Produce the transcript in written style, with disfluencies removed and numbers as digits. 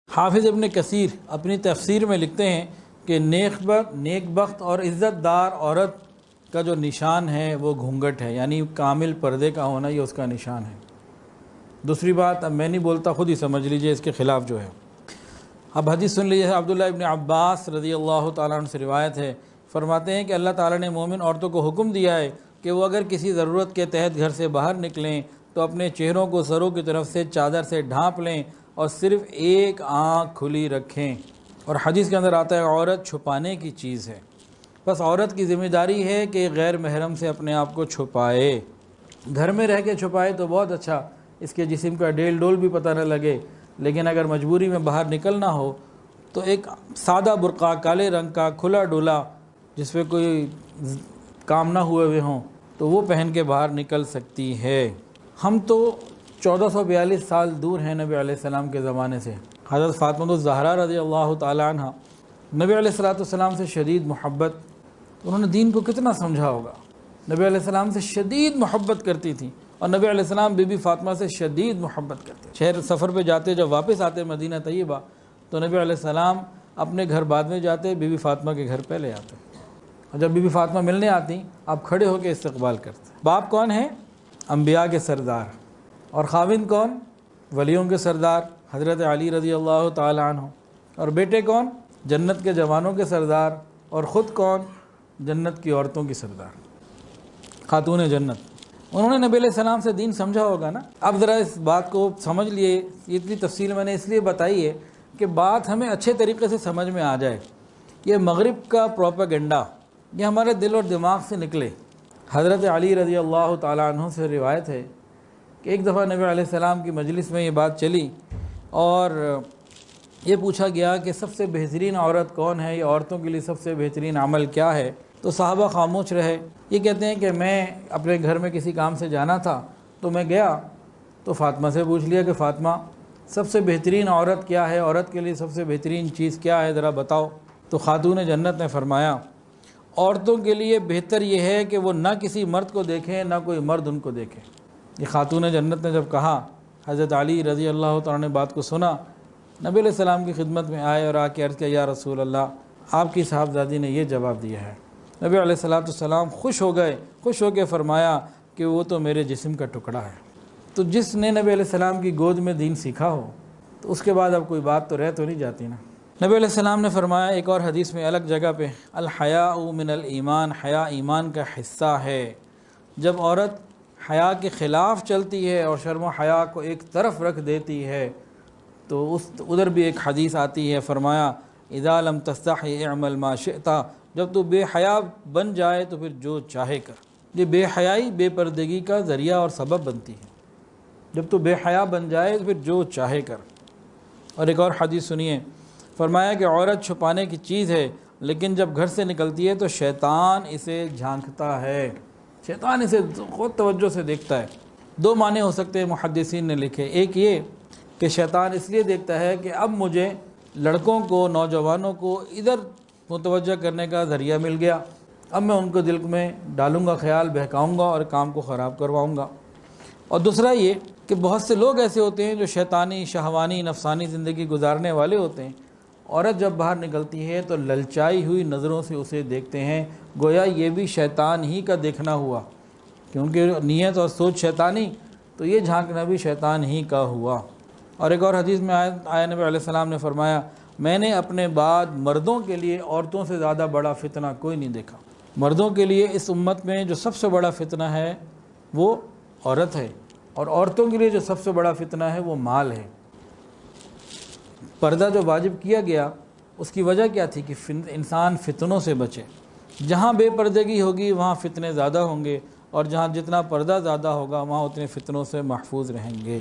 حافظ ابن کثیر اپنی تفسیر میں لکھتے ہیں کہ نیک بخت اور عزت دار عورت کا جو نشان ہے وہ گھونگھٹ ہے، یعنی کامل پردے کا ہونا یہ اس کا نشان ہے۔ دوسری بات، اب میں نہیں بولتا، خود ہی سمجھ لیجئے اس کے خلاف جو ہے۔ اب حدیث سن لیجیے، عبداللہ ابن عباس رضی اللہ تعالیٰ عنہ سے روایت ہے، فرماتے ہیں کہ اللہ تعالیٰ نے مومن عورتوں کو حکم دیا ہے کہ وہ اگر کسی ضرورت کے تحت گھر سے باہر نکلیں تو اپنے چہروں کو سروں کی طرف سے چادر سے ڈھانپ لیں اور صرف ایک آنکھ کھلی رکھیں۔ اور حدیث کے اندر آتا ہے عورت چھپانے کی چیز ہے، بس عورت کی ذمہ داری ہے کہ غیر محرم سے اپنے آپ کو چھپائے۔ گھر میں رہ کے چھپائے تو بہت اچھا، اس کے جسم کا ڈیل ڈول بھی پتہ نہ لگے، لیکن اگر مجبوری میں باہر نکلنا ہو تو ایک سادہ برقع کالے رنگ کا کھلا ڈولا جس پہ کوئی کام نہ ہوئے ہوئے ہوں تو وہ پہن کے باہر نکل سکتی ہے۔ ہم تو 1442 سال دور ہیں نبی علیہ السلام کے زمانے سے۔ حضرت فاطمہ الزہرا رضی اللہ تعالیٰ عنہ نبی علیہ السلام سے شدید محبت، انہوں نے دین کو کتنا سمجھا ہوگا۔ نبی علیہ السلام سے شدید محبت کرتی تھیں اور نبی علیہ السلام بی بی فاطمہ سے شدید محبت کرتے۔ شہر سفر پہ جاتے، جب واپس آتے مدینہ طیبہ تو نبی علیہ السلام اپنے گھر بعد میں جاتے، بی بی فاطمہ کے گھر پہلے آتے، اور جب بی بی فاطمہ ملنے آتی آپ کھڑے ہو کے استقبال کرتے۔ باپ کون ہیں؟ انبیاء کے سردار، اور خاوند کون؟ ولیوں کے سردار حضرت علی رضی اللہ تعالی عنہ، اور بیٹے کون؟ جنت کے جوانوں کے سردار، اور خود کون؟ جنت کی عورتوں کی سردار، خاتون جنت۔ انہوں نے نبی علیہ السلام سے دین سمجھا ہوگا نا۔ اب ذرا اس بات کو سمجھ لیے، اتنی تفصیل میں نے اس لیے بتائی ہے کہ بات ہمیں اچھے طریقے سے سمجھ میں آ جائے۔ یہ مغرب کا پروپیگنڈا یہ ہمارے دل اور دماغ سے نکلے۔ حضرت علی رضی اللہ تعالیٰ عنہ سے روایت ہے کہ ایک دفعہ نبی علیہ السلام کی مجلس میں یہ بات چلی اور یہ پوچھا گیا کہ سب سے بہترین عورت کون ہے، یہ عورتوں کے لیے سب سے بہترین عمل کیا ہے؟ تو صحابہ خاموش رہے۔ یہ کہتے ہیں کہ میں اپنے گھر میں کسی کام سے جانا تھا تو میں گیا تو فاطمہ سے پوچھ لیا کہ فاطمہ سب سے بہترین عورت کیا ہے، عورت کے لیے سب سے بہترین چیز کیا ہے، ذرا بتاؤ۔ تو خاتون جنت نے فرمایا عورتوں کے لیے بہتر یہ ہے کہ وہ نہ کسی مرد کو دیکھیں نہ کوئی مرد ان کو دیکھے۔ یہ خاتون جنت نے جب کہا، حضرت علی رضی اللہ تعالیٰ نے بات کو سنا، نبی علیہ السلام کی خدمت میں آئے اور آ کے عرض کیا، یا رسول اللہ آپ کی صاحبزادی نے یہ جواب دیا ہے۔ نبی علیہ السلام خوش ہو گئے، خوش ہو کے فرمایا کہ وہ تو میرے جسم کا ٹکڑا ہے۔ تو جس نے نبی علیہ السلام کی گود میں دین سیکھا ہو تو اس کے بعد اب کوئی بات تو رہ تو نہیں جاتی نا۔ نبی علیہ السلام نے فرمایا ایک اور حدیث میں الگ جگہ پہ، الحیاء من الایمان، حیا ایمان کا حصہ ہے۔ جب عورت حیا کے خلاف چلتی ہے اور شرم و حیا کو ایک طرف رکھ دیتی ہے تو ادھر بھی ایک حدیث آتی ہے، فرمایا اذا لم تستحی اعمل ما شئت، جب تو بے حیا بن جائے تو پھر جو چاہے کر۔ یہ بے حیائی بے پردگی کا ذریعہ اور سبب بنتی ہے۔ جب تو بے حیا بن جائے تو پھر جو چاہے کر۔ اور ایک اور حدیث سنیے، فرمایا کہ عورت چھپانے کی چیز ہے، لیکن جب گھر سے نکلتی ہے تو شیطان اسے جھانکتا ہے، شیطان اسے خود توجہ سے دیکھتا ہے۔ دو معنی ہو سکتے ہیں محدثین نے لکھے، ایک یہ کہ شیطان اس لیے دیکھتا ہے کہ اب مجھے لڑکوں کو، نوجوانوں کو ادھر متوجہ کرنے کا ذریعہ مل گیا، اب میں ان کو دل میں ڈالوں گا خیال، بہکاؤں گا اور کام کو خراب کرواؤں گا۔ اور دوسرا یہ کہ بہت سے لوگ ایسے ہوتے ہیں جو شیطانی، شہوانی، نفسانی زندگی گزارنے والے ہوتے ہیں، عورت جب باہر نکلتی ہے تو للچائی ہوئی نظروں سے اسے دیکھتے ہیں، گویا یہ بھی شیطان ہی کا دیکھنا ہوا، کیونکہ نیت اور سوچ شیطانی، تو یہ جھانکنا بھی شیطان ہی کا ہوا۔ اور ایک اور حدیث میں آیا نبی علیہ السلام نے فرمایا، میں نے اپنے بعد مردوں کے لیے عورتوں سے زیادہ بڑا فتنہ کوئی نہیں دیکھا۔ مردوں کے لیے اس امت میں جو سب سے بڑا فتنہ ہے وہ عورت ہے، اور عورتوں کے لیے جو سب سے بڑا فتنہ ہے وہ مال ہے۔ پردہ جو واجب کیا گیا اس کی وجہ کیا تھی کہ انسان فتنوں سے بچے۔ جہاں بے پردگی ہوگی وہاں فتنے زیادہ ہوں گے، اور جہاں جتنا پردہ زیادہ ہوگا وہاں اتنے فتنوں سے محفوظ رہیں گے۔